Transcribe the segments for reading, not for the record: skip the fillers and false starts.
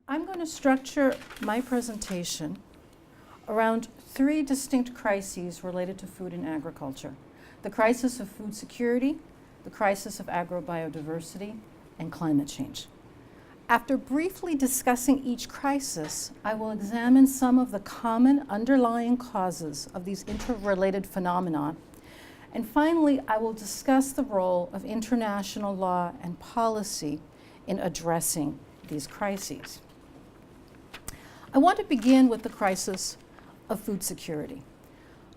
I'm going to structure my presentation around three distinct crises related to food and agriculture: the crisis of food security, the crisis of agrobiodiversity, and climate change. After briefly discussing each crisis, I will examine some of the common underlying causes of these interrelated phenomena. And finally, I will discuss the role of international law and policy in addressing these crises. I want to begin with the crisis of food security.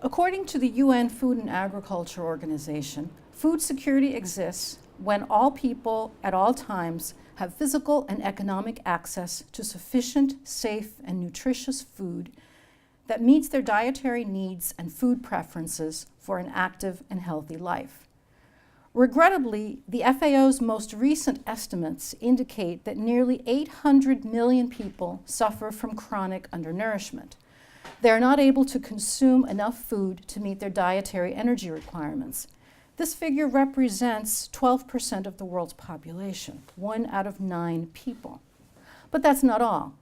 According to the UN Food and Agriculture Organization, food security exists when all people at all times have physical and economic access to sufficient, safe, and nutritious food that meets their dietary needs and food preferences for an active and healthy life. Regrettably, the FAO's most recent estimates indicate that nearly 800 million people suffer from chronic undernourishment. They are not able to consume enough food to meet their dietary energy requirements. This figure represents 12% of the world's population, 1 out of 9 people. But that's not all.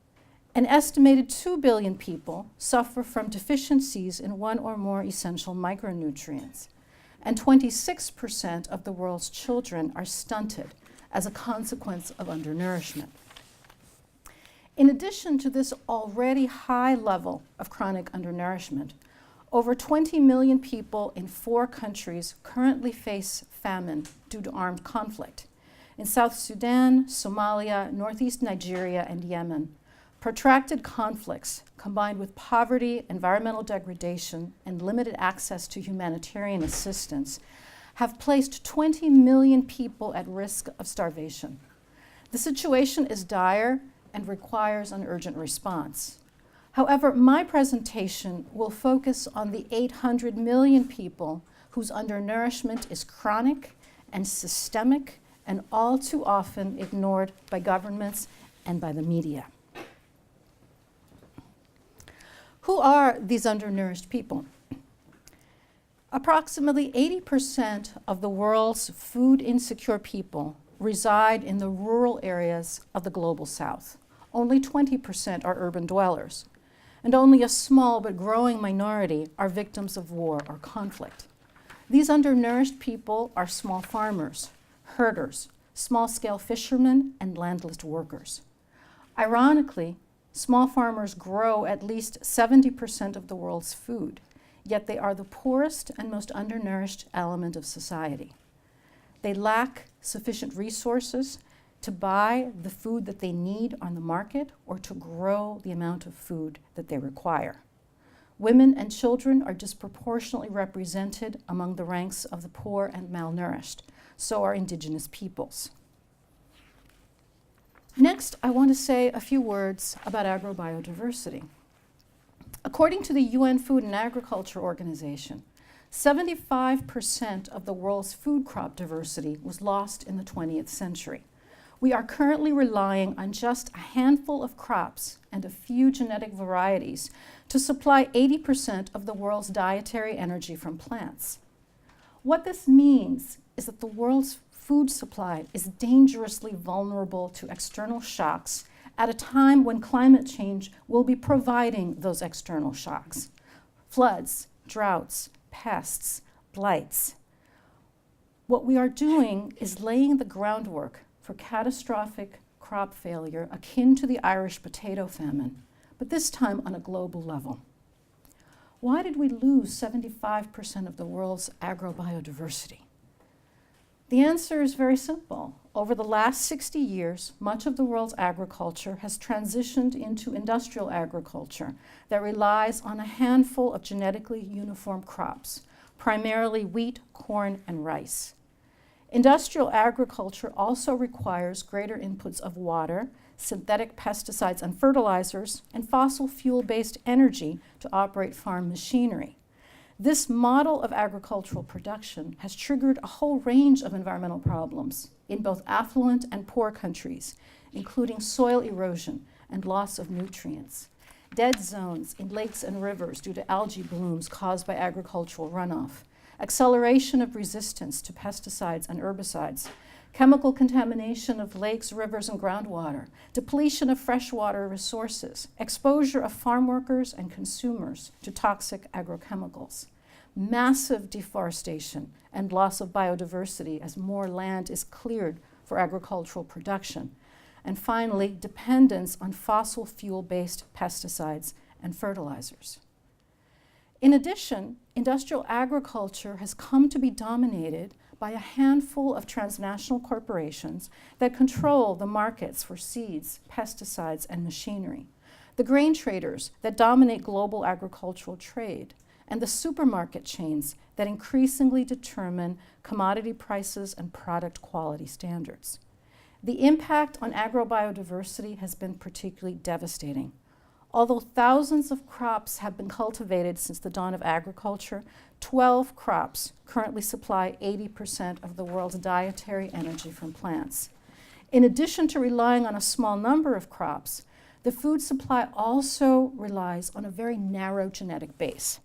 An estimated 2 billion people suffer from deficiencies in one or more essential micronutrients, and 26% of the world's children are stunted as a consequence of undernourishment. In addition to this already high level of chronic undernourishment, over 20 million people in 4 countries currently face famine due to armed conflict. In South Sudan, Somalia, Northeast Nigeria, and Yemen, protracted conflicts combined with poverty, environmental degradation, and limited access to humanitarian assistance have placed 20 million people at risk of starvation. The situation is dire and requires an urgent response. However, my presentation will focus on the 800 million people whose undernourishment is chronic and systemic and all too often ignored by governments and by the media. Who are these undernourished people? Approximately 80% of the world's food insecure people reside in the rural areas of the global south. Only 20% are urban dwellers, and only a small but growing minority are victims of war or conflict. These undernourished people are small farmers, herders, small-scale fishermen, and landless workers. Ironically, small farmers grow at least 70% of the world's food, yet they are the poorest and most undernourished element of society. They lack sufficient resources to buy the food that they need on the market or to grow the amount of food that they require. Women and children are disproportionately represented among the ranks of the poor and malnourished. So are indigenous peoples. Next, I want to say a few words about agrobiodiversity. According to the UN Food and Agriculture Organization, 75% of the world's food crop diversity was lost in the 20th century. We are currently relying on just a handful of crops and a few genetic varieties to supply 80% of the world's dietary energy from plants. What this means is that the world's food supply is dangerously vulnerable to external shocks at a time when climate change will be providing those external shocks: floods, droughts, pests, blights. What we are doing is laying the groundwork for catastrophic crop failure akin to the Irish potato famine, but this time on a global level. Why did we lose 75% of the world's agrobiodiversity? The answer is very simple. Over the last 60 years, much of the world's agriculture has transitioned into industrial agriculture that relies on a handful of genetically uniform crops, primarily wheat, corn, and rice. Industrial agriculture also requires greater inputs of water, synthetic pesticides and fertilizers, and fossil fuel-based energy to operate farm machinery. This model of agricultural production has triggered a whole range of environmental problems in both affluent and poor countries, including soil erosion and loss of nutrients, dead zones in lakes and rivers due to algae blooms caused by agricultural runoff, acceleration of resistance to pesticides and herbicides, chemical contamination of lakes, rivers, and groundwater, depletion of freshwater resources, exposure of farm workers and consumers to toxic agrochemicals, massive deforestation and loss of biodiversity as more land is cleared for agricultural production, and finally, dependence on fossil fuel-based pesticides and fertilizers. In addition, industrial agriculture has come to be dominated by a handful of transnational corporations that control the markets for seeds, pesticides, and machinery, the grain traders that dominate global agricultural trade, and the supermarket chains that increasingly determine commodity prices and product quality standards. The impact on agrobiodiversity has been particularly devastating. Although thousands of crops have been cultivated since the dawn of agriculture, 12 crops currently supply 80% of the world's dietary energy from plants. In addition to relying on a small number of crops, the food supply also relies on a very narrow genetic base.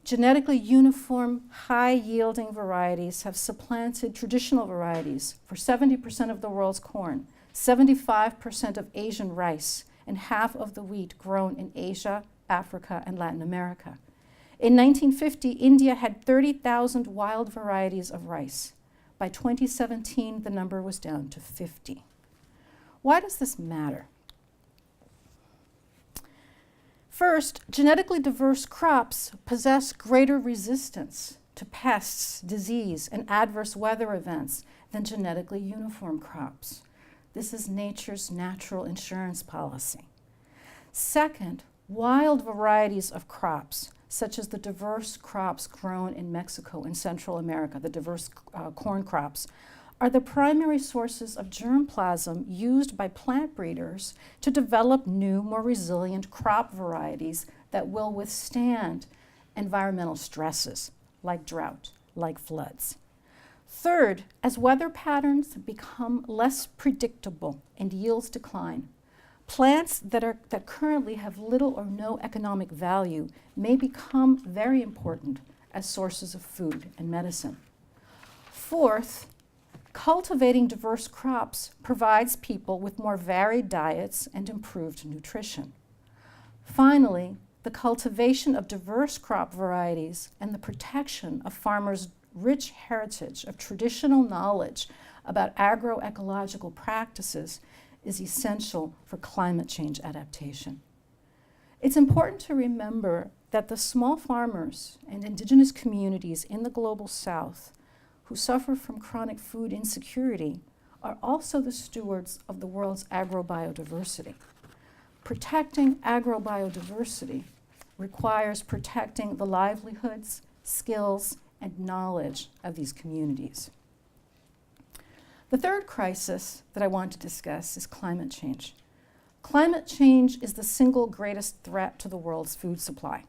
Genetically uniform, high-yielding varieties have supplanted traditional varieties for 70% of the world's corn, 75% of Asian rice, and half of the wheat grown in Asia, Africa, and Latin America. In 1950, India had 30,000 wild varieties of rice. By 2017, the number was down to 50. Why does this matter? First, genetically diverse crops possess greater resistance to pests, disease, and adverse weather events than genetically uniform crops. This is nature's natural insurance policy. Second, wild varieties of crops, such as the diverse crops grown in Mexico and Central America, the diverse corn crops, are the primary sources of germplasm used by plant breeders to develop new, more resilient crop varieties that will withstand environmental stresses like drought, like floods. Third, as weather patterns become less predictable and yields decline, plants that currently have little or no economic value may become very important as sources of food and medicine. Fourth, cultivating diverse crops provides people with more varied diets and improved nutrition. Finally, the cultivation of diverse crop varieties and the protection of farmers' rich heritage of traditional knowledge about agroecological practices is essential for climate change adaptation. It's important to remember that the small farmers and indigenous communities in the global South who suffer from chronic food insecurity are also the stewards of the world's agrobiodiversity. Protecting agrobiodiversity requires protecting the livelihoods, skills, and knowledge of these communities. The third crisis that I want to discuss is climate change. Climate change is the single greatest threat to the world's food supply.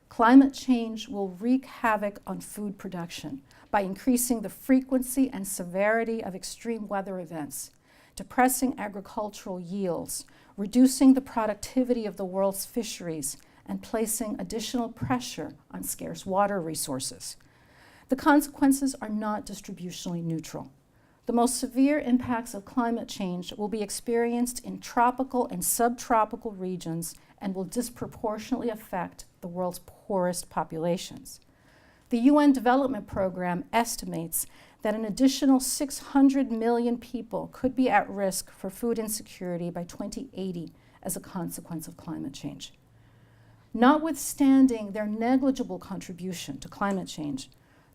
Climate change will wreak havoc on food production by increasing the frequency and severity of extreme weather events, depressing agricultural yields, reducing the productivity of the world's fisheries, and placing additional pressure on scarce water resources. The consequences are not distributionally neutral. The most severe impacts of climate change will be experienced in tropical and subtropical regions and will disproportionately affect the world's poorest populations. The UN Development Program estimates that an additional 600 million people could be at risk for food insecurity by 2080 as a consequence of climate change. Notwithstanding their negligible contribution to climate change,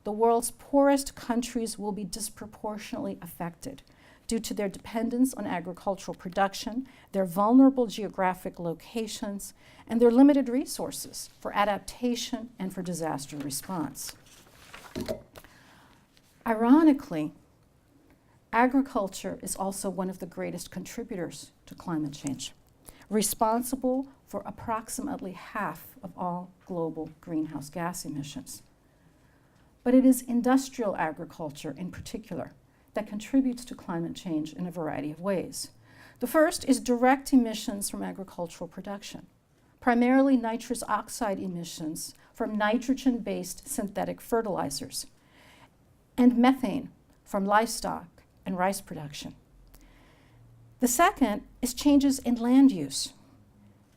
the world's poorest countries will be disproportionately affected due to their dependence on agricultural production, their vulnerable geographic locations, and their limited resources for adaptation and for disaster response. Ironically, agriculture is also one of the greatest contributors to climate change, responsible for approximately half of all global greenhouse gas emissions. But it is industrial agriculture in particular that contributes to climate change in a variety of ways. The first is direct emissions from agricultural production, primarily nitrous oxide emissions from nitrogen-based synthetic fertilizers, and methane from livestock and rice production. The second is changes in land use.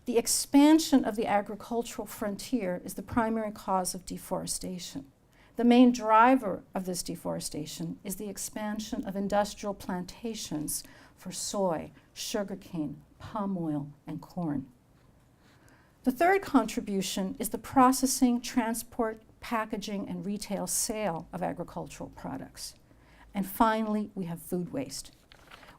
The expansion of the agricultural frontier is the primary cause of deforestation. The main driver of this deforestation is the expansion of industrial plantations for soy, sugarcane, palm oil, and corn. The third contribution is the processing, transport, packaging, and retail sale of agricultural products. And finally, we have food waste.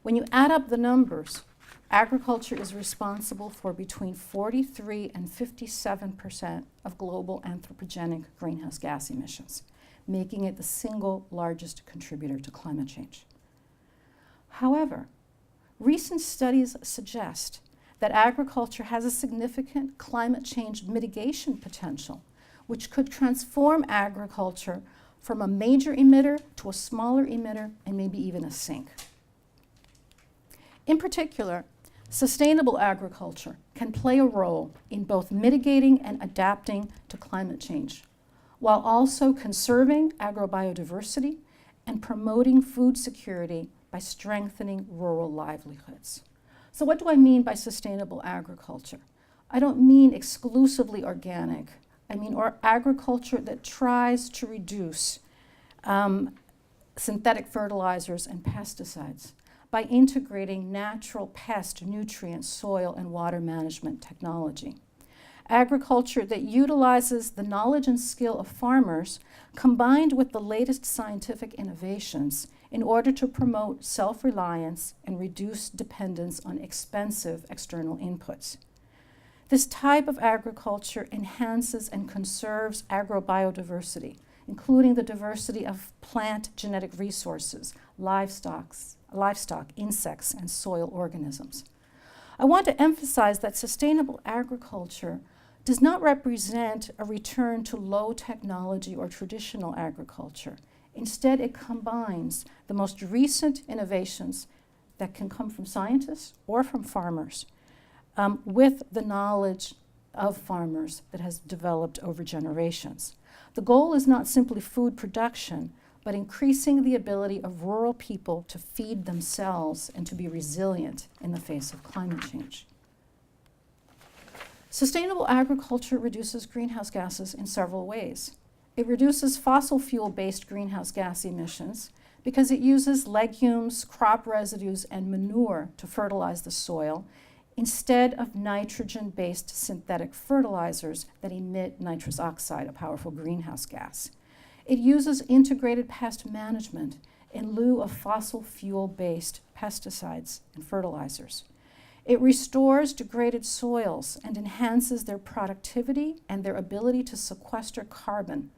When you add up the numbers, agriculture is responsible for between 43 and 57% of global anthropogenic greenhouse gas emissions, making it the single largest contributor to climate change. However, recent studies suggest that agriculture has a significant climate change mitigation potential, which could transform agriculture from a major emitter to a smaller emitter and maybe even a sink. In particular, sustainable agriculture can play a role in both mitigating and adapting to climate change, while also conserving agrobiodiversity and promoting food security by strengthening rural livelihoods. So what do I mean by sustainable agriculture? I don't mean exclusively organic. I mean agriculture that tries to reduce synthetic fertilizers and pesticides by integrating natural pest, nutrient, soil, and water management technology. Agriculture that utilizes the knowledge and skill of farmers combined with the latest scientific innovations in order to promote self-reliance and reduce dependence on expensive external inputs. This type of agriculture enhances and conserves agrobiodiversity, including the diversity of plant genetic resources, livestock, insects, and soil organisms. I want to emphasize that sustainable agriculture does not represent a return to low technology or traditional agriculture. Instead, it combines the most recent innovations that can come from scientists or from farmers with the knowledge of farmers that has developed over generations. The goal is not simply food production, but increasing the ability of rural people to feed themselves and to be resilient in the face of climate change. Sustainable agriculture reduces greenhouse gases in several ways. It reduces fossil fuel-based greenhouse gas emissions because it uses legumes, crop residues, and manure to fertilize the soil instead of nitrogen-based synthetic fertilizers that emit nitrous oxide, a powerful greenhouse gas. It uses integrated pest management in lieu of fossil fuel-based pesticides and fertilizers. It restores degraded soils and enhances their productivity and their ability to sequester carbon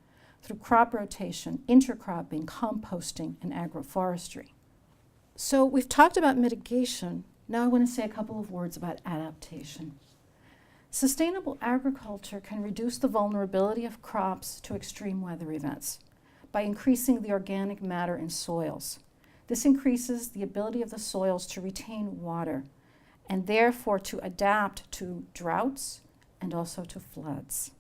through crop rotation, intercropping, composting, and agroforestry. So we've talked about mitigation. Now I want to say a couple of words about adaptation. Sustainable agriculture can reduce the vulnerability of crops to extreme weather events by increasing the organic matter in soils. This increases the ability of the soils to retain water and therefore to adapt to droughts and also to floods.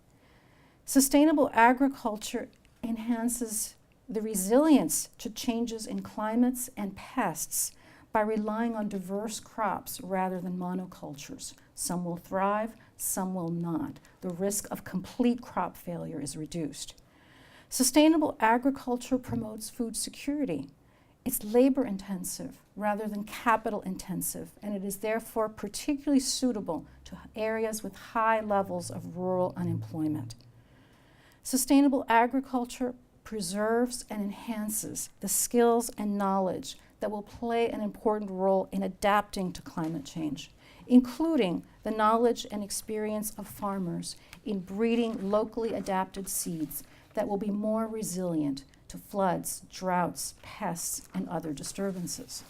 Sustainable agriculture enhances the resilience to changes in climates and pests by relying on diverse crops rather than monocultures. Some will thrive, some will not. The risk of complete crop failure is reduced. Sustainable agriculture promotes food security. It's labor-intensive rather than capital-intensive, and it is therefore particularly suitable to areas with high levels of rural unemployment. Sustainable agriculture preserves and enhances the skills and knowledge that will play an important role in adapting to climate change, including the knowledge and experience of farmers in breeding locally adapted seeds that will be more resilient to floods, droughts, pests, and other disturbances.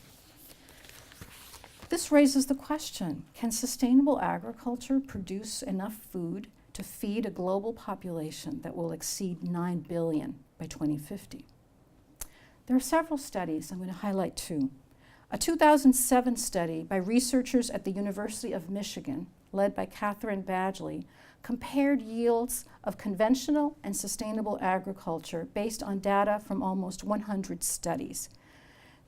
This raises the question, can sustainable agriculture produce enough food to feed a global population that will exceed 9 billion by 2050? There are several studies. I'm going to highlight two. A 2007 study by researchers at the University of Michigan, led by Catherine Badgley, compared yields of conventional and sustainable agriculture based on data from almost 100 studies.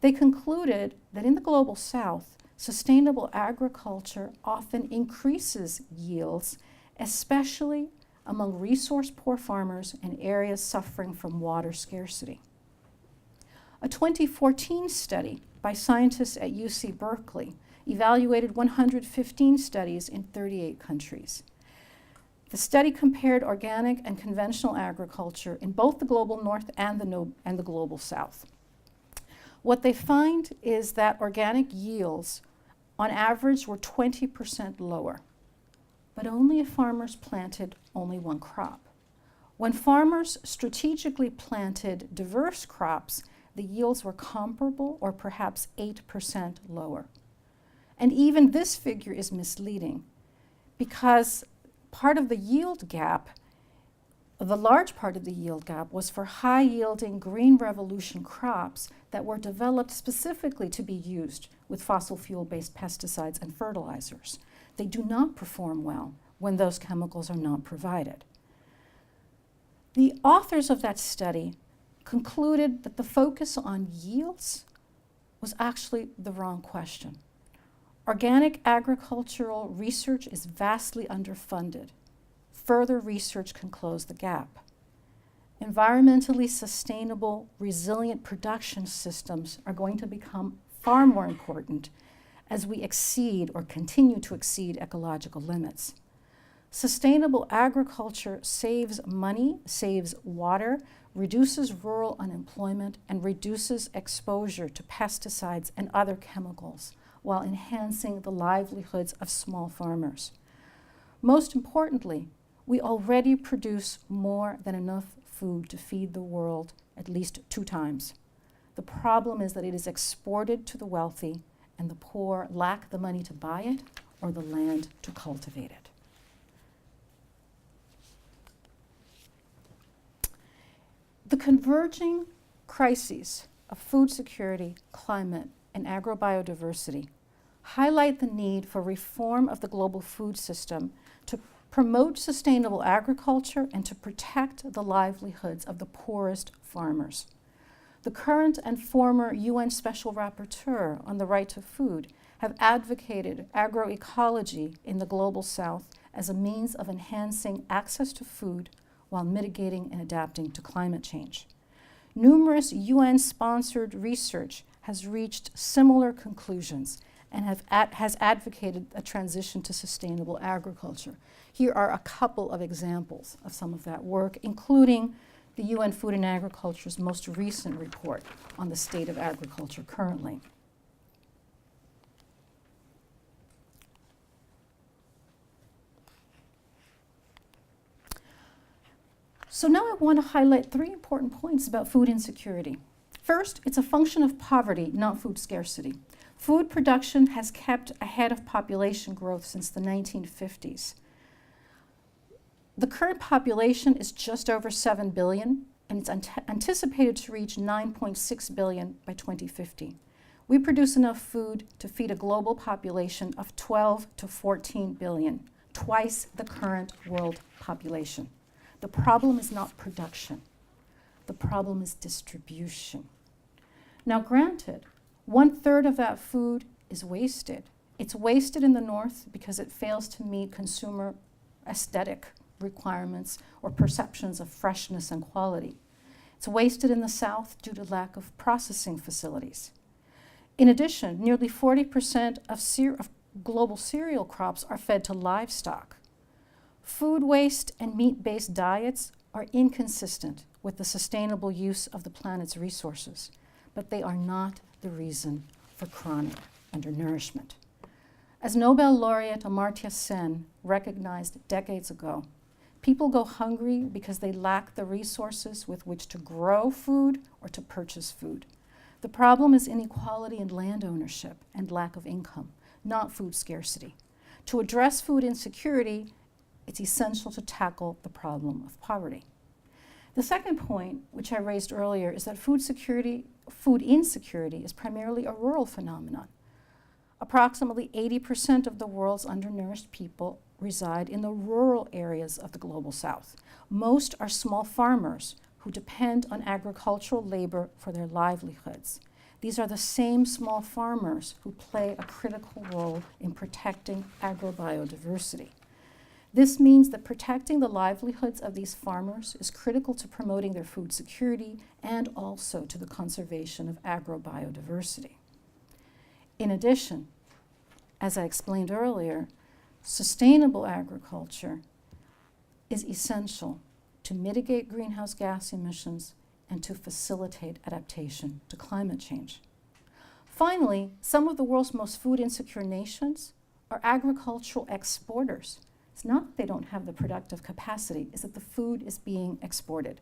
They concluded that in the global south, sustainable agriculture often increases yields, especially among resource-poor farmers in areas suffering from water scarcity. A 2014 study by scientists at UC Berkeley evaluated 115 studies in 38 countries. The study compared organic and conventional agriculture in both the global north and the global south. What they find is that organic yields on average were 20% lower, but only if farmers planted only one crop. When farmers strategically planted diverse crops, the yields were comparable or perhaps 8% lower. And even this figure is misleading because part of the yield gap, the large part of the yield gap, was for high-yielding Green Revolution crops that were developed specifically to be used with fossil fuel-based pesticides and fertilizers. They do not perform well when those chemicals are not provided. The authors of that study concluded that the focus on yields was actually the wrong question. Organic agricultural research is vastly underfunded. Further research can close the gap. Environmentally sustainable, resilient production systems are going to become far more important as we exceed or continue to exceed ecological limits. Sustainable agriculture saves money, saves water, reduces rural unemployment, and reduces exposure to pesticides and other chemicals, while enhancing the livelihoods of small farmers. Most importantly, we already produce more than enough food to feed the world at least 2 times. The problem is that it is exported to the wealthy, and the poor lack the money to buy it or the land to cultivate it. The converging crises of food security, climate, and agrobiodiversity highlight the need for reform of the global food system to promote sustainable agriculture and to protect the livelihoods of the poorest farmers. The current and former UN Special Rapporteur on the right to food have advocated agroecology in the global south as a means of enhancing access to food while mitigating and adapting to climate change. Numerous UN-sponsored research has reached similar conclusions and has advocated a transition to sustainable agriculture. Here are a couple of examples of some of that work, including the UN Food and Agriculture's most recent report on the state of agriculture currently. So now I want to highlight 3 important points about food insecurity. First, it's a function of poverty, not food scarcity. Food production has kept ahead of population growth since the 1950s. The current population is just over 7 billion, and it's anticipated to reach 9.6 billion by 2050. We produce enough food to feed a global population of 12 to 14 billion, twice the current world population. The problem is not production. The problem is distribution. Now, granted, 1/3 of that food is wasted. It's wasted in the north because it fails to meet consumer aesthetic requirements or perceptions of freshness and quality. It's wasted in the south due to lack of processing facilities. In addition, nearly 40% of global cereal crops are fed to livestock. Food waste and meat-based diets are inconsistent with the sustainable use of the planet's resources, but they are not the reason for chronic undernourishment. As Nobel laureate Amartya Sen recognized decades ago, people go hungry because they lack the resources with which to grow food or to purchase food. The problem is inequality in land ownership and lack of income, not food scarcity. To address food insecurity, it's essential to tackle the problem of poverty. The second point, which I raised earlier, is that food insecurity is primarily a rural phenomenon. Approximately 80% of the world's undernourished people reside in the rural areas of the global south. Most are small farmers who depend on agricultural labor for their livelihoods. These are the same small farmers who play a critical role in protecting agrobiodiversity. This means that protecting the livelihoods of these farmers is critical to promoting their food security and also to the conservation of agrobiodiversity. In addition, as I explained earlier, sustainable agriculture is essential to mitigate greenhouse gas emissions and to facilitate adaptation to climate change. Finally, some of the world's most food insecure nations are agricultural exporters. It's not that they don't have the productive capacity, it's that the food is being exported.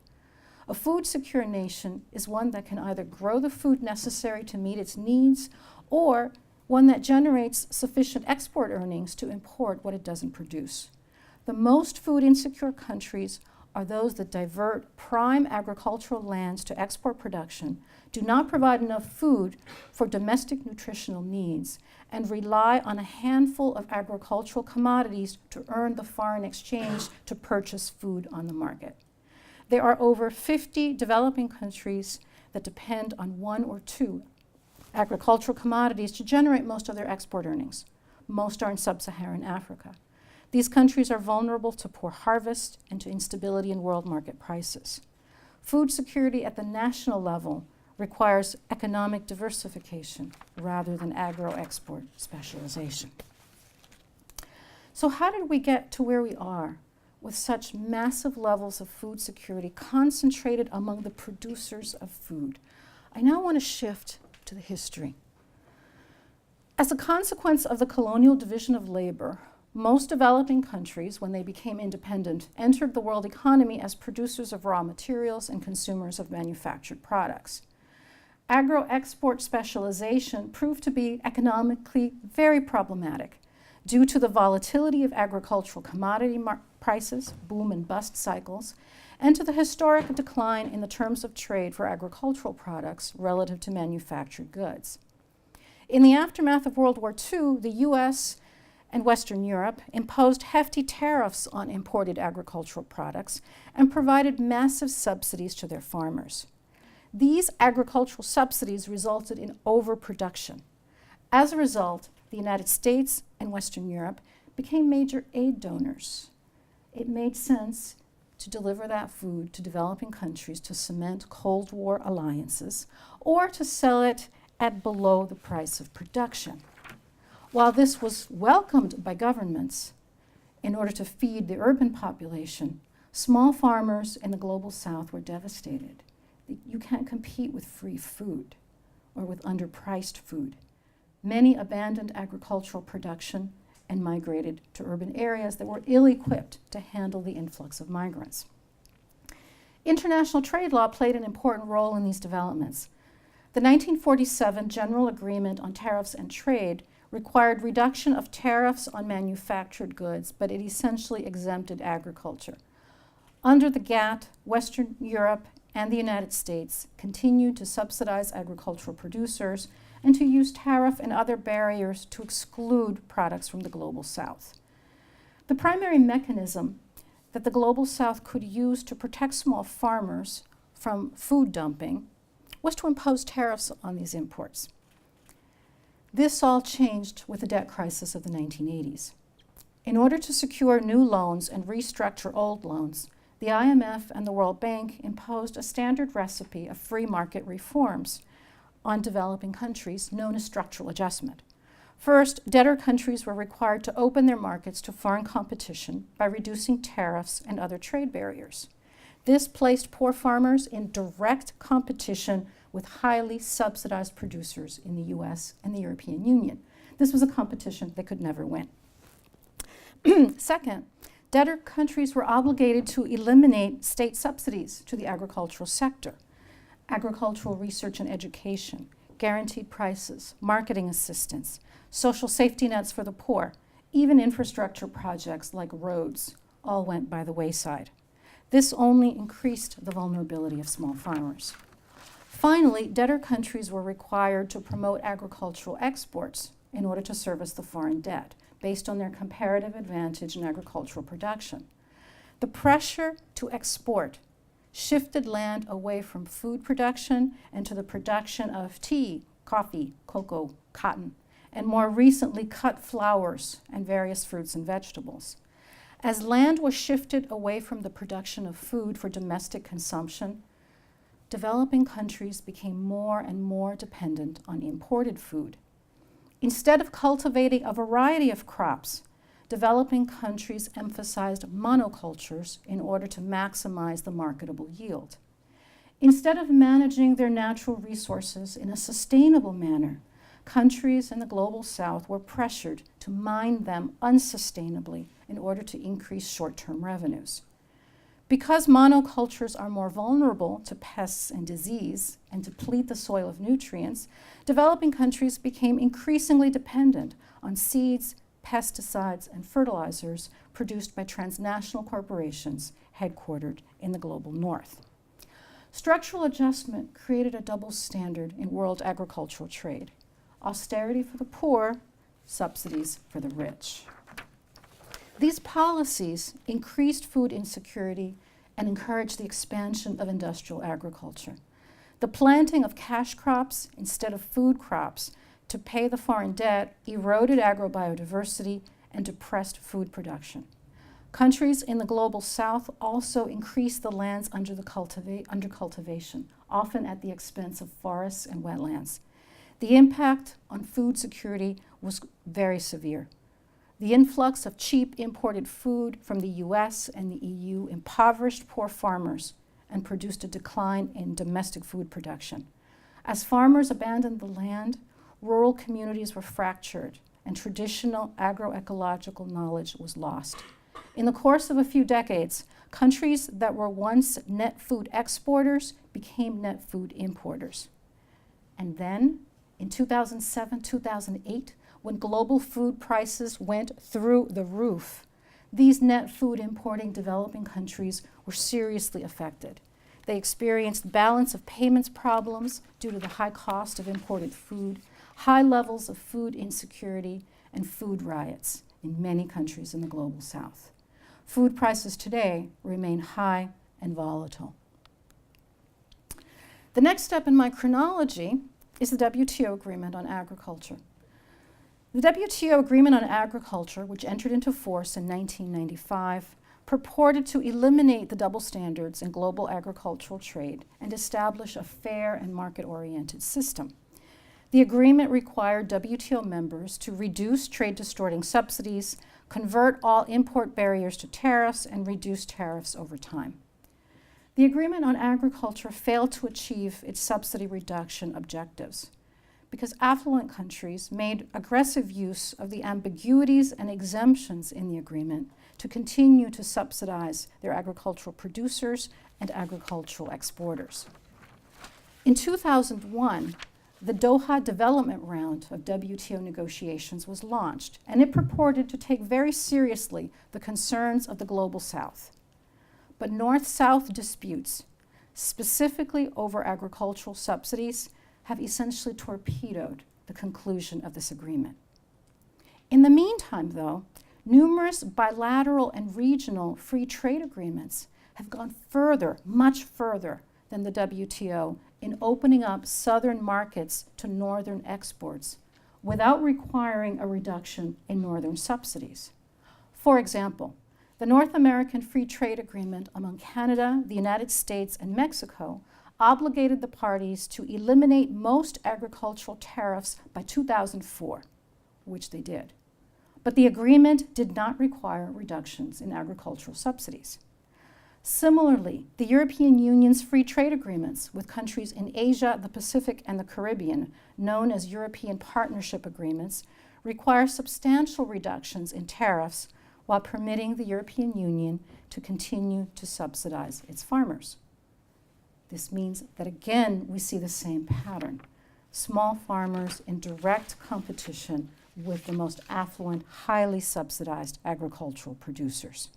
A food secure nation is one that can either grow the food necessary to meet its needs or one that generates sufficient export earnings to import what it doesn't produce. The most food insecure countries are those that divert prime agricultural lands to export production, do not provide enough food for domestic nutritional needs, and rely on a handful of agricultural commodities to earn the foreign exchange to purchase food on the market. There are over 50 developing countries that depend on one or two agricultural commodities to generate most of their export earnings. Most are in sub-Saharan Africa. These countries are vulnerable to poor harvest and to instability in world market prices. Food security at the national level requires economic diversification rather than agro-export specialization. So how did we get to where we are with such massive levels of food security concentrated among the producers of food? I now want to shift to the history. As a consequence of the colonial division of labor, most developing countries, when they became independent, entered the world economy as producers of raw materials and consumers of manufactured products. Agro-export specialization proved to be economically very problematic due to the volatility of agricultural commodity prices, boom and bust cycles, and to the historic decline in the terms of trade for agricultural products relative to manufactured goods. In the aftermath of World War II, the US and Western Europe imposed hefty tariffs on imported agricultural products and provided massive subsidies to their farmers. These agricultural subsidies resulted in overproduction. As a result, the United States and Western Europe became major aid donors. It made sense to deliver that food to developing countries to cement Cold War alliances or to sell it at below the price of production. While this was welcomed by governments in order to feed the urban population, small farmers in the global South were devastated. You can't compete with free food or with underpriced food. Many abandoned agricultural production and migrated to urban areas that were ill-equipped to handle the influx of migrants. International trade law played an important role in these developments. The 1947 General Agreement on Tariffs and Trade required reduction of tariffs on manufactured goods, but it essentially exempted agriculture. Under the GATT, Western Europe and the United States continued to subsidize agricultural producers and to use tariff and other barriers to exclude products from the global South. The primary mechanism that the global South could use to protect small farmers from food dumping was to impose tariffs on these imports. This all changed with the debt crisis of the 1980s. In order to secure new loans and restructure old loans, the IMF and the World Bank imposed a standard recipe of free market reforms on developing countries known as structural adjustment. First, debtor countries were required to open their markets to foreign competition by reducing tariffs and other trade barriers. This placed poor farmers in direct competition with highly subsidized producers in the US and the European Union. This was a competition they could never win. Second, debtor countries were obligated to eliminate state subsidies to the agricultural sector, agricultural research and education, guaranteed prices, marketing assistance, social safety nets for the poor, even infrastructure projects like roads all went by the wayside. This only increased the vulnerability of small farmers. Finally, debtor countries were required to promote agricultural exports in order to service the foreign debt, based on their comparative advantage in agricultural production. The pressure to export shifted land away from food production and to the production of tea, coffee, cocoa, cotton, and more recently cut flowers and various fruits and vegetables. As land was shifted away from the production of food for domestic consumption, developing countries became more and more dependent on imported food. Instead of cultivating a variety of crops, developing countries emphasized monocultures in order to maximize the marketable yield. Instead of managing their natural resources in a sustainable manner, countries in the global south were pressured to mine them unsustainably in order to increase short-term revenues. Because monocultures are more vulnerable to pests and disease and deplete the soil of nutrients, developing countries became increasingly dependent on seeds, pesticides, and fertilizers produced by transnational corporations headquartered in the global north. Structural adjustment created a double standard in world agricultural trade: austerity for the poor, subsidies for the rich. These policies increased food insecurity and encouraged the expansion of industrial agriculture. The planting of cash crops instead of food crops to pay the foreign debt eroded agrobiodiversity and depressed food production. Countries in the global south also increased the lands under cultivation, often at the expense of forests and wetlands. The impact on food security was very severe. The influx of cheap imported food from the US and the EU impoverished poor farmers and produced a decline in domestic food production. As farmers abandoned the land, rural communities were fractured and traditional agroecological knowledge was lost. In the course of a few decades, countries that were once net food exporters became net food importers. And then, in 2007, 2008, when global food prices went through the roof, these net food importing developing countries were seriously affected. They experienced balance of payments problems due to the high cost of imported food, high levels of food insecurity, and food riots in many countries in the global south. Food prices today remain high and volatile. The next step in my chronology is the WTO Agreement on Agriculture. The WTO Agreement on Agriculture, which entered into force in 1995, purported to eliminate the double standards in global agricultural trade and establish a fair and market-oriented system. The agreement required WTO members to reduce trade-distorting subsidies, convert all import barriers to tariffs, and reduce tariffs over time. The agreement on agriculture failed to achieve its subsidy reduction objectives because affluent countries made aggressive use of the ambiguities and exemptions in the agreement to continue to subsidize their agricultural producers and agricultural exporters. In 2001, the Doha Development Round of WTO negotiations was launched, and it purported to take very seriously the concerns of the global south. But North-South disputes, specifically over agricultural subsidies, have essentially torpedoed the conclusion of this agreement. In the meantime, though, numerous bilateral and regional free trade agreements have gone further, much further than the WTO in opening up southern markets to northern exports without requiring a reduction in northern subsidies. For example, the North American Free Trade Agreement among Canada, the United States, and Mexico obligated the parties to eliminate most agricultural tariffs by 2004, which they did. But the agreement did not require reductions in agricultural subsidies. Similarly, the European Union's free trade agreements with countries in Asia, the Pacific, and the Caribbean, known as European Partnership Agreements, require substantial reductions in tariffs while permitting the European Union to continue to subsidize its farmers. This means that again we see the same pattern: small farmers in direct competition with the most affluent, highly subsidized agricultural producers.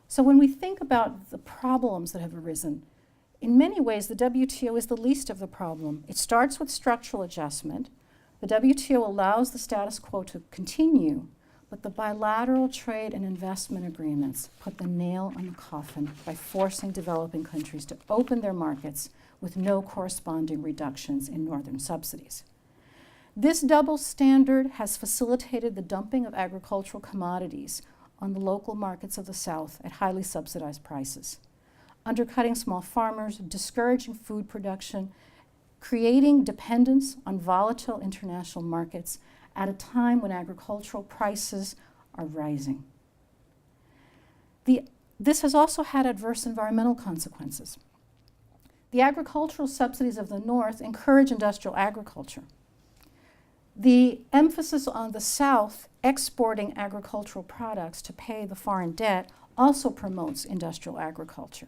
So when we think about the problems that have arisen, in many ways the WTO is the least of the problem. It starts with structural adjustment. The WTO allows the status quo to continue, but the bilateral trade and investment agreements put the nail on the coffin by forcing developing countries to open their markets with no corresponding reductions in northern subsidies. This double standard has facilitated the dumping of agricultural commodities on the local markets of the South at highly subsidized prices, undercutting small farmers, discouraging food production, creating dependence on volatile international markets at a time when agricultural prices are rising. This has also had adverse environmental consequences. The agricultural subsidies of the North encourage industrial agriculture. The emphasis on the South exporting agricultural products to pay the foreign debt also promotes industrial agriculture.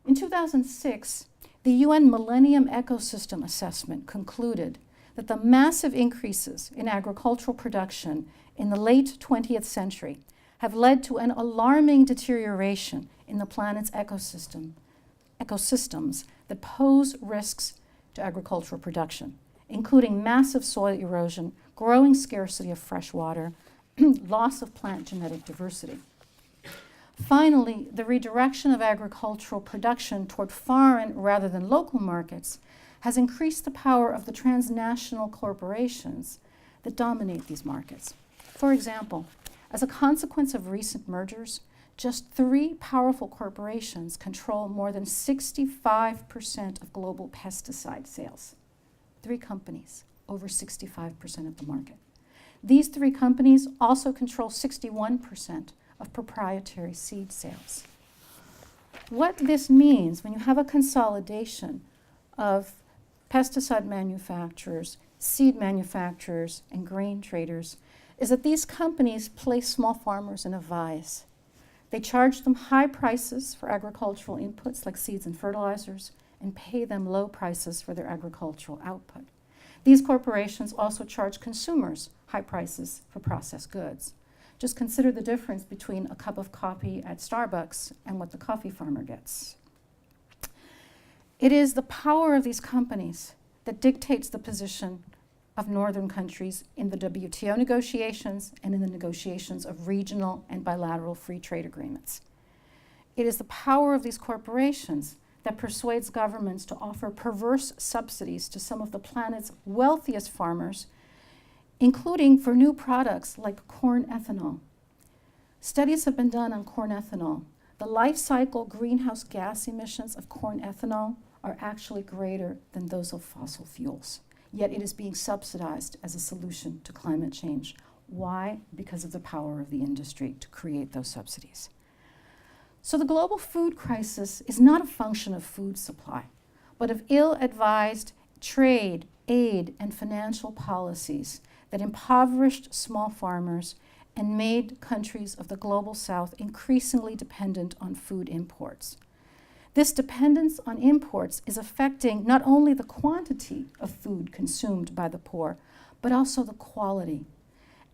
In 2006, the UN Millennium Ecosystem Assessment concluded that the massive increases in agricultural production in the late 20th century have led to an alarming deterioration in the planet's ecosystems that pose risks to agricultural production, including massive soil erosion, growing scarcity of fresh water, loss of plant genetic diversity. Finally, the redirection of agricultural production toward foreign rather than local markets has increased the power of the transnational corporations that dominate these markets. For example, as a consequence of recent mergers, just 3 powerful corporations control more than 65% of global pesticide sales. 3 companies, over 65% of the market. These 3 companies also control 61% of proprietary seed sales. What this means when you have a consolidation of pesticide manufacturers, seed manufacturers, and grain traders is that these companies place small farmers in a vise. They charge them high prices for agricultural inputs like seeds and fertilizers and pay them low prices for their agricultural output. These corporations also charge consumers high prices for processed goods. Just consider the difference between a cup of coffee at Starbucks and what the coffee farmer gets. It is the power of these companies that dictates the position of northern countries in the WTO negotiations and in the negotiations of regional and bilateral free trade agreements. It is the power of these corporations that persuades governments to offer perverse subsidies to some of the planet's wealthiest farmers, including for new products like corn ethanol. Studies have been done on corn ethanol. The life cycle greenhouse gas emissions of corn ethanol are actually greater than those of fossil fuels, yet it is being subsidized as a solution to climate change. Why? Because of the power of the industry to create those subsidies. So the global food crisis is not a function of food supply, but of ill-advised trade, aid, and financial policies that impoverished small farmers and made countries of the global South increasingly dependent on food imports. This dependence on imports is affecting not only the quantity of food consumed by the poor, but also the quality.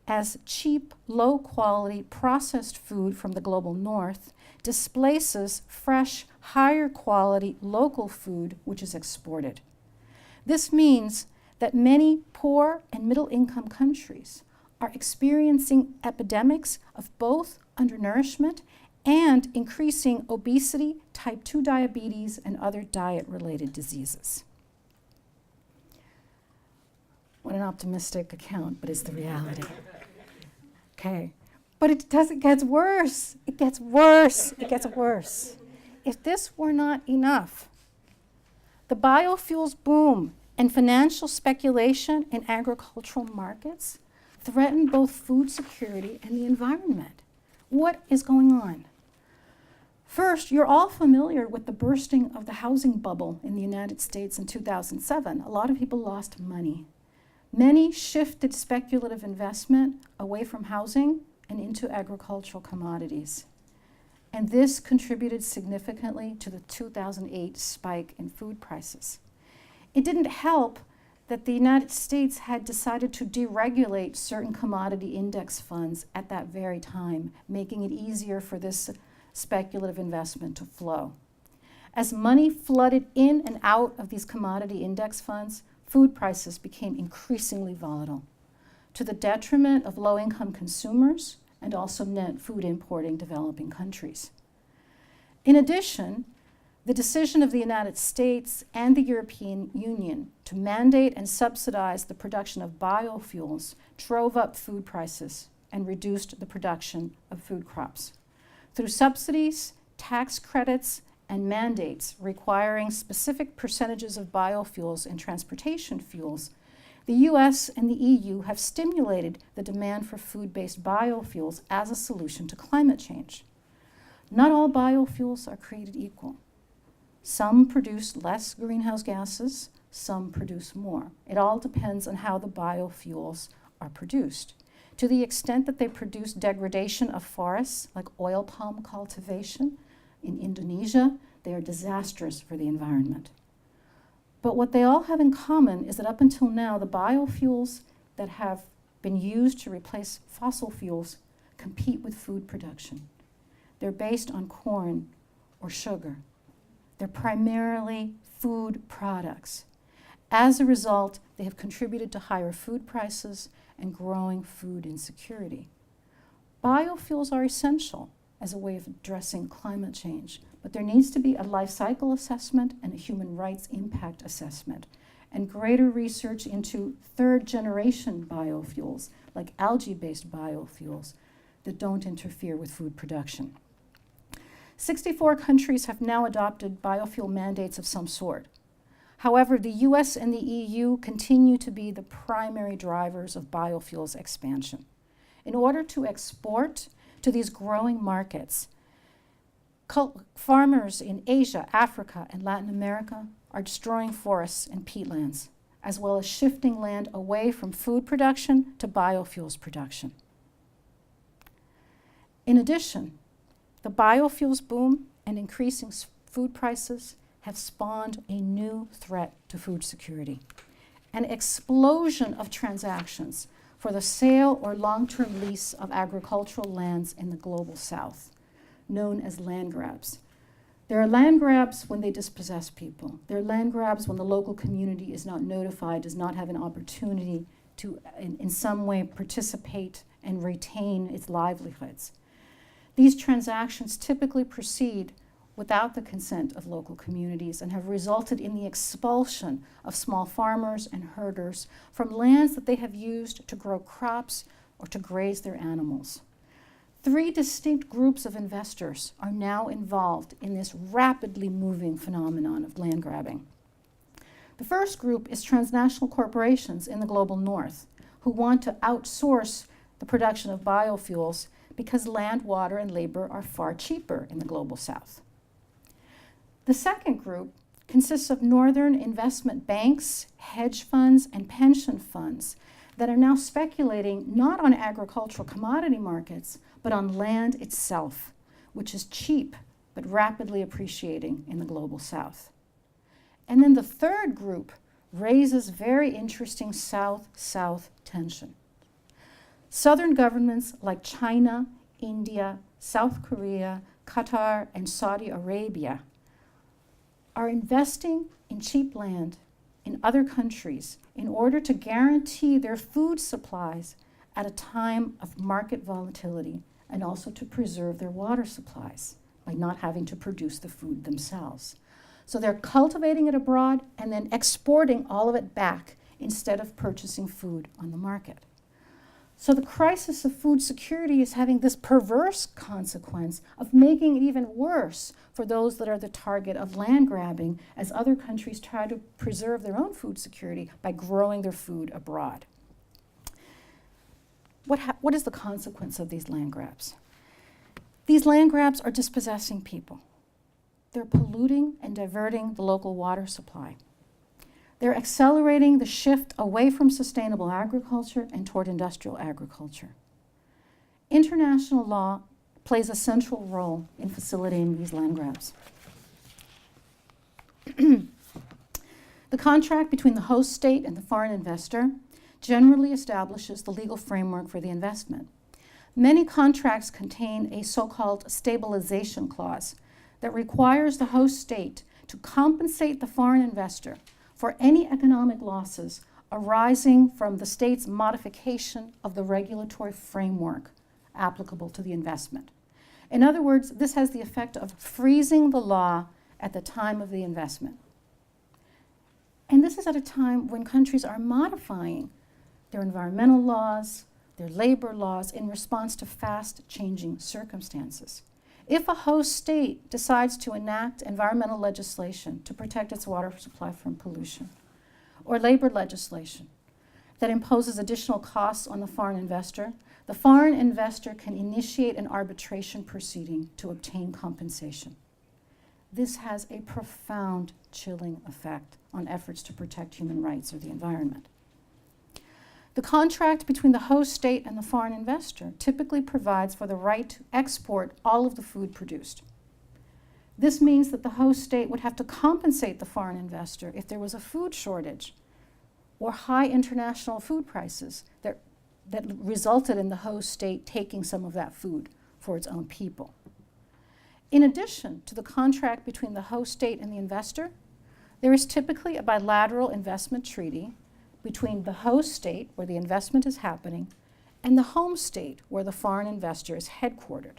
As cheap, low-quality processed food from the global North displaces fresh, higher-quality local food which is exported. This means that many poor and middle-income countries are experiencing epidemics of both undernourishment and increasing obesity, type 2 diabetes, and other diet-related diseases. What an optimistic account, but it's the reality. Okay, but it gets worse. It gets worse. It gets worse. If this were not enough, the biofuels boom and financial speculation in agricultural markets threaten both food security and the environment. What is going on? First, you're all familiar with the bursting of the housing bubble in the United States in 2007. A lot of people lost money. Many shifted speculative investment away from housing and into agricultural commodities. And this contributed significantly to the 2008 spike in food prices. It didn't help that the United States had decided to deregulate certain commodity index funds at that very time, making it easier for this speculative investment to flow. As money flooded in and out of these commodity index funds, food prices became increasingly volatile. to the detriment of low-income consumers and also net food importing developing countries. In addition, the decision of the United States and the European Union to mandate and subsidize the production of biofuels drove up food prices and reduced the production of food crops. Through subsidies, tax credits, and mandates requiring specific percentages of biofuels in transportation fuels, the US and the EU have stimulated the demand for food-based biofuels as a solution to climate change. Not all biofuels are created equal. Some produce less greenhouse gases, some produce more. It all depends on how the biofuels are produced. To the extent that they produce degradation of forests, like oil palm cultivation in Indonesia, they are disastrous for the environment. But what they all have in common is that up until now, the biofuels that have been used to replace fossil fuels compete with food production. They're based on corn or sugar. They're primarily food products. As a result, they have contributed to higher food prices and growing food insecurity. Biofuels are essential as a way of addressing climate change, but there needs to be a life cycle assessment and a human rights impact assessment, and greater research into third-generation biofuels, like algae-based biofuels, that don't interfere with food production. 64 countries have now adopted biofuel mandates of some sort. However, the US and the EU continue to be the primary drivers of biofuels expansion. In order to export to these growing markets, farmers in Asia, Africa, and Latin America are destroying forests and peatlands, as well as shifting land away from food production to biofuels production. In addition, the biofuels boom and increasing food prices have spawned a new threat to food security, an explosion of transactions for the sale or long-term lease of agricultural lands in the global south, known as land grabs. There are land grabs when they dispossess people. There are land grabs when the local community is not notified, does not have an opportunity to in some way participate and retain its livelihoods. These transactions typically proceed without the consent of local communities and have resulted in the expulsion of small farmers and herders from lands that they have used to grow crops or to graze their animals. 3 distinct groups of investors are now involved in this rapidly moving phenomenon of land grabbing. The first group is transnational corporations in the global north who want to outsource the production of biofuels because land, water, and labor are far cheaper in the global south. The second group consists of northern investment banks, hedge funds, and pension funds that are now speculating not on agricultural commodity markets, but on land itself, which is cheap but rapidly appreciating in the global south. And then the third group raises very interesting south-south tension. Southern governments like China, India, South Korea, Qatar, and Saudi Arabia are investing in cheap land in other countries in order to guarantee their food supplies at a time of market volatility and also to preserve their water supplies by not having to produce the food themselves. So they're cultivating it abroad and then exporting all of it back instead of purchasing food on the market. So the crisis of food security is having this perverse consequence of making it even worse for those that are the target of land grabbing as other countries try to preserve their own food security by growing their food abroad. What is the consequence of these land grabs? These land grabs are dispossessing people. They're polluting and diverting the local water supply. They're accelerating the shift away from sustainable agriculture and toward industrial agriculture. International law plays a central role in facilitating these land grabs. The contract between the host state and the foreign investor generally establishes the legal framework for the investment. Many contracts contain a so-called stabilization clause that requires the host state to compensate the foreign investor for any economic losses arising from the state's modification of the regulatory framework applicable to the investment. In other words, this has the effect of freezing the law at the time of the investment. And this is at a time when countries are modifying their environmental laws, their labor laws in response to fast-changing circumstances. If a host state decides to enact environmental legislation to protect its water supply from pollution, or labor legislation that imposes additional costs on the foreign investor, the foreign investor can initiate an arbitration proceeding to obtain compensation. This has a profound chilling effect on efforts to protect human rights or the environment. The contract between the host state and the foreign investor typically provides for the right to export all of the food produced. This means that the host state would have to compensate the foreign investor if there was a food shortage or high international food prices that resulted in the host state taking some of that food for its own people. In addition to the contract between the host state and the investor, there is typically a bilateral investment treaty between the host state, where the investment is happening, and the home state, where the foreign investor is headquartered.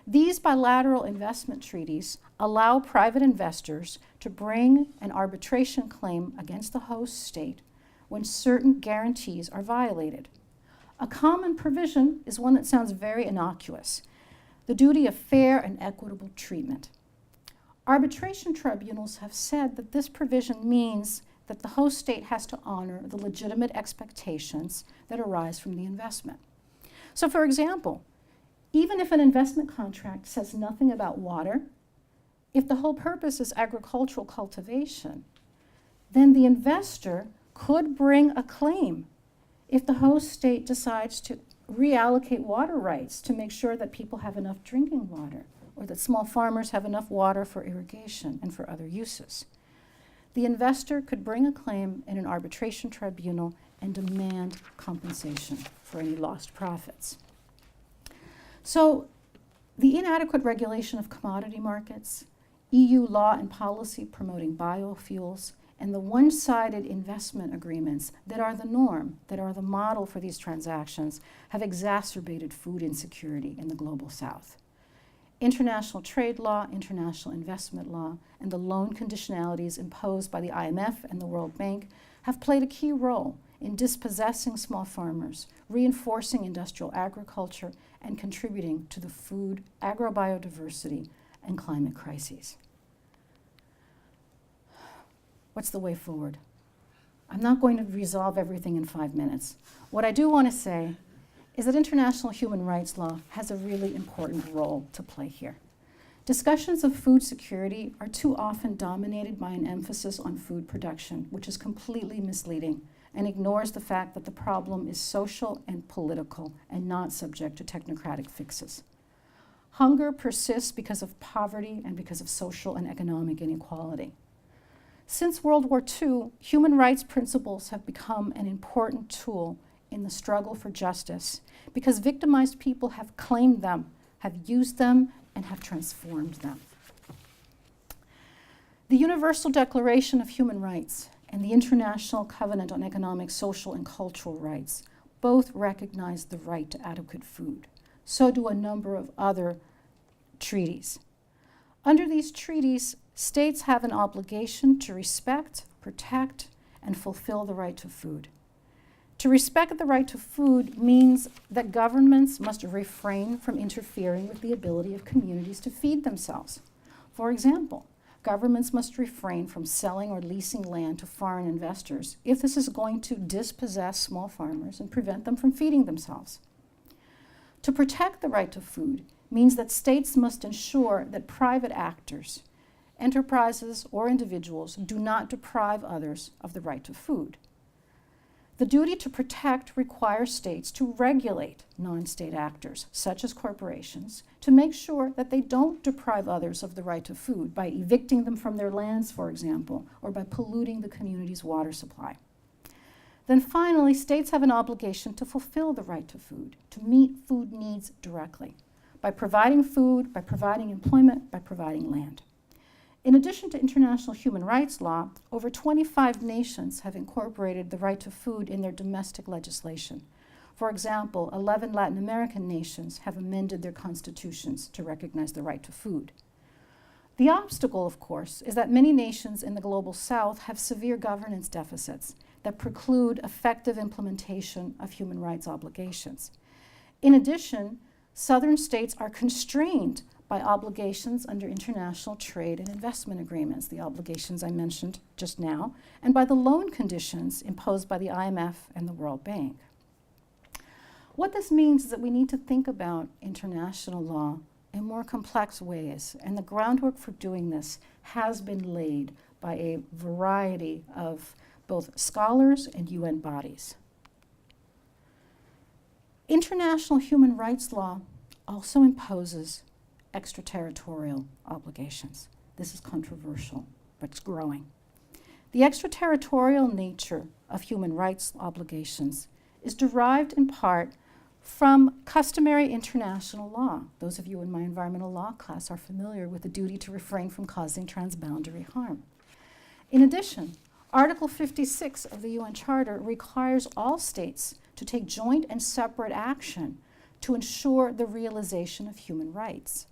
These bilateral investment treaties allow private investors to bring an arbitration claim against the host state when certain guarantees are violated. A common provision is one that sounds very innocuous: the duty of fair and equitable treatment. Arbitration tribunals have said that this provision means that the host state has to honor the legitimate expectations that arise from the investment. So, for example, even if an investment contract says nothing about water, if the whole purpose is agricultural cultivation, then the investor could bring a claim if the host state decides to reallocate water rights to make sure that people have enough drinking water, or that small farmers have enough water for irrigation and for other uses. The investor could bring a claim in an arbitration tribunal and demand compensation for any lost profits. So, the inadequate regulation of commodity markets, EU law and policy promoting biofuels, and the one-sided investment agreements that are the norm, that are the model for these transactions, have exacerbated food insecurity in the global South. International trade law, international investment law, and the loan conditionalities imposed by the IMF and the World Bank have played a key role in dispossessing small farmers, reinforcing industrial agriculture, and contributing to the food, agrobiodiversity, and climate crises. What's the way forward? I'm not going to resolve everything in 5 minutes. What I do want to say is that international human rights law has a really important role to play here. Discussions of food security are too often dominated by an emphasis on food production, which is completely misleading and ignores the fact that the problem is social and political and not subject to technocratic fixes. Hunger persists because of poverty and because of social and economic inequality. Since World War II, human rights principles have become an important tool in the struggle for justice because victimized people have claimed them, have used them, and have transformed them. The Universal Declaration of Human Rights and the International Covenant on Economic, Social, and Cultural Rights both recognize the right to adequate food. So do a number of other treaties. Under these treaties, states have an obligation to respect, protect, and fulfill the right to food. To respect the right to food means that governments must refrain from interfering with the ability of communities to feed themselves. For example, governments must refrain from selling or leasing land to foreign investors if this is going to dispossess small farmers and prevent them from feeding themselves. To protect the right to food means that states must ensure that private actors, enterprises, or individuals do not deprive others of the right to food. The duty to protect requires states to regulate non-state actors, such as corporations, to make sure that they don't deprive others of the right to food by evicting them from their lands, for example, or by polluting the community's water supply. Then finally, states have an obligation to fulfill the right to food, to meet food needs directly, by providing food, by providing employment, by providing land. In addition to international human rights law, over 25 nations have incorporated the right to food in their domestic legislation. For example, 11 Latin American nations have amended their constitutions to recognize the right to food. The obstacle, of course, is that many nations in the global south have severe governance deficits that preclude effective implementation of human rights obligations. In addition, southern states are constrained by obligations under international trade and investment agreements, the obligations I mentioned just now, and by the loan conditions imposed by the IMF and the World Bank. What this means is that we need to think about international law in more complex ways, and the groundwork for doing this has been laid by a variety of both scholars and UN bodies. International human rights law also imposes extraterritorial obligations. This is controversial, but it's growing. The extraterritorial nature of human rights obligations is derived in part from customary international law. Those of you in my environmental law class are familiar with the duty to refrain from causing transboundary harm. In addition, Article 56 of the UN Charter requires all states to take joint and separate action to ensure the realization of human rights.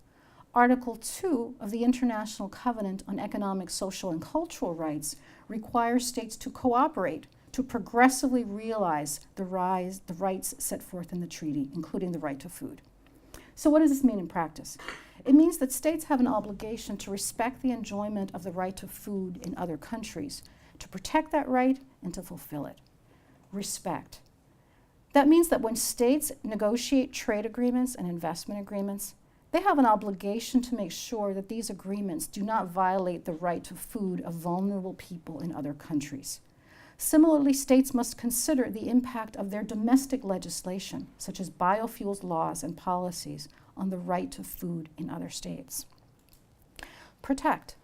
Article 2 of the International Covenant on Economic, Social, and Cultural Rights requires states to cooperate to progressively realize the rights set forth in the treaty, including the right to food. So what does this mean in practice? It means that states have an obligation to respect the enjoyment of the right to food in other countries, to protect that right and to fulfill it. Respect. That means that when states negotiate trade agreements and investment agreements, they have an obligation to make sure that these agreements do not violate the right to food of vulnerable people in other countries. Similarly, states must consider the impact of their domestic legislation, such as biofuels laws and policies, on the right to food in other states. Protect.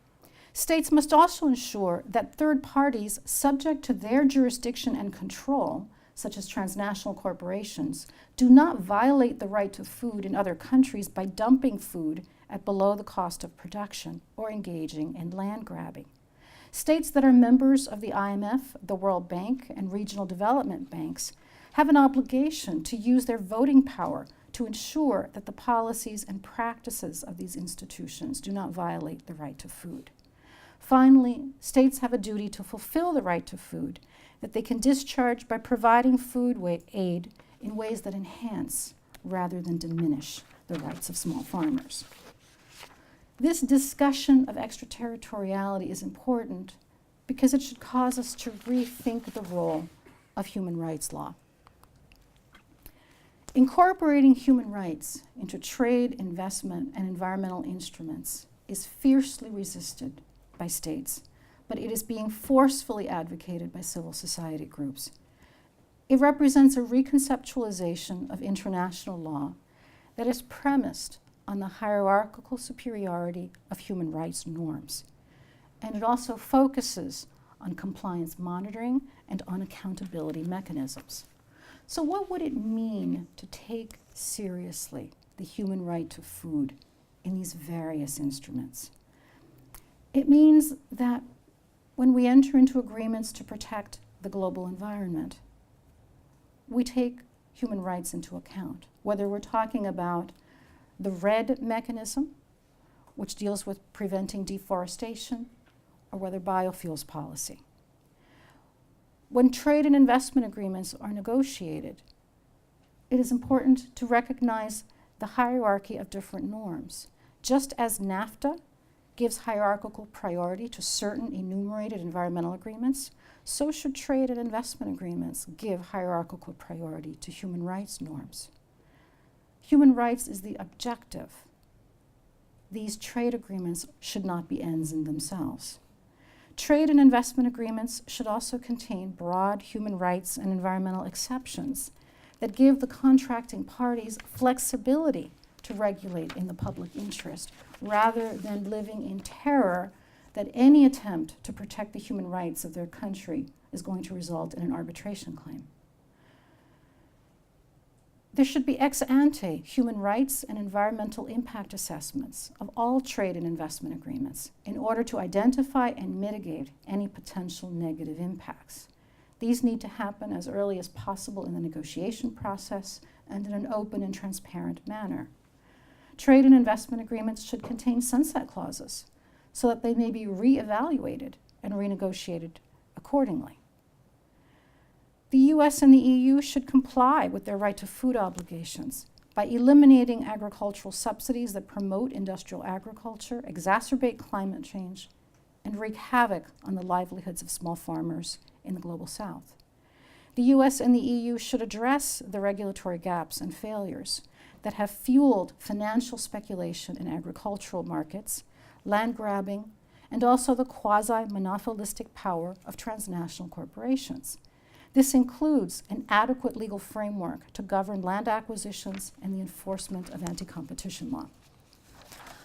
States must also ensure that third parties subject to their jurisdiction and control, such as transnational corporations, do not violate the right to food in other countries by dumping food at below the cost of production or engaging in land grabbing. States that are members of the IMF, the World Bank, and regional development banks have an obligation to use their voting power to ensure that the policies and practices of these institutions do not violate the right to food. Finally, states have a duty to fulfill the right to food that they can discharge by providing food aid in ways that enhance rather than diminish the rights of small farmers. This discussion of extraterritoriality is important because it should cause us to rethink the role of human rights law. Incorporating human rights into trade, investment, and environmental instruments is fiercely resisted by states, but it is being forcefully advocated by civil society groups. It represents a reconceptualization of international law that is premised on the hierarchical superiority of human rights norms. And it also focuses on compliance monitoring and on accountability mechanisms. So what would it mean to take seriously the human right to food in these various instruments? It means that when we enter into agreements to protect the global environment, we take human rights into account, whether we're talking about the REDD mechanism, which deals with preventing deforestation, or whether biofuels policy. When trade and investment agreements are negotiated, it is important to recognize the hierarchy of different norms. Just as NAFTA gives hierarchical priority to certain enumerated environmental agreements, so should trade and investment agreements give hierarchical priority to human rights norms. Human rights is the objective. These trade agreements should not be ends in themselves. Trade and investment agreements should also contain broad human rights and environmental exceptions that give the contracting parties flexibility to regulate in the public interest, rather than living in terror that any attempt to protect the human rights of their country is going to result in an arbitration claim. There should be ex ante human rights and environmental impact assessments of all trade and investment agreements in order to identify and mitigate any potential negative impacts. These need to happen as early as possible in the negotiation process and in an open and transparent manner. Trade and investment agreements should contain sunset clauses so that they may be re-evaluated and renegotiated accordingly. The US and the EU should comply with their right to food obligations by eliminating agricultural subsidies that promote industrial agriculture, exacerbate climate change, and wreak havoc on the livelihoods of small farmers in the global south. The US and the EU should address the regulatory gaps and failures that have fueled financial speculation in agricultural markets, land grabbing, and also the quasi-monopolistic power of transnational corporations. This includes an adequate legal framework to govern land acquisitions and the enforcement of anti-competition law.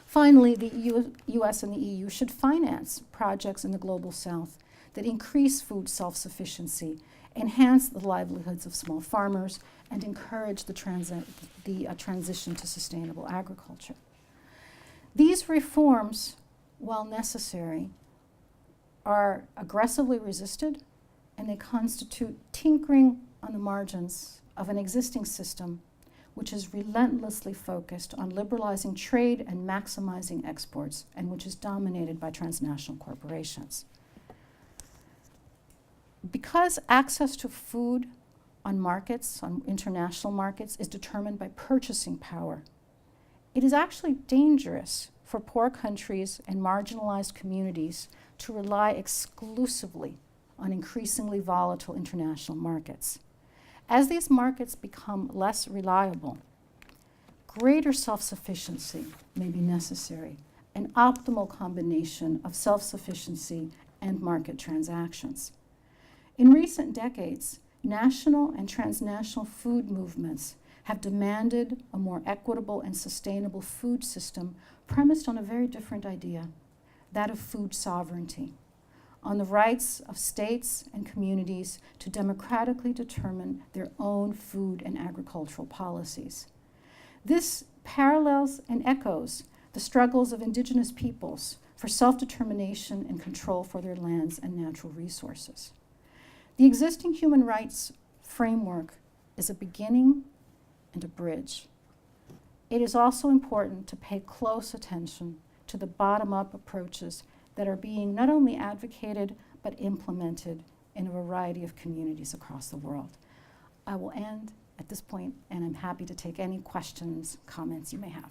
Finally, the US and the EU should finance projects in the global south that increase food self-sufficiency, enhance the livelihoods of small farmers, and encourage the transition to sustainable agriculture. These reforms, while necessary, are aggressively resisted, and they constitute tinkering on the margins of an existing system which is relentlessly focused on liberalizing trade and maximizing exports, and which is dominated by transnational corporations. Because access to food on markets, on international markets, is determined by purchasing power, it is actually dangerous for poor countries and marginalized communities to rely exclusively on increasingly volatile international markets. As these markets become less reliable, greater self-sufficiency may be necessary, an optimal combination of self-sufficiency and market transactions. In recent decades, national and transnational food movements have demanded a more equitable and sustainable food system premised on a very different idea, that of food sovereignty, on the rights of states and communities to democratically determine their own food and agricultural policies. This parallels and echoes the struggles of indigenous peoples for self-determination and control for their lands and natural resources. The existing human rights framework is a beginning and a bridge. It is also important to pay close attention to the bottom-up approaches that are being not only advocated but implemented in a variety of communities across the world. I will end at this point, and I'm happy to take any questions, comments you may have.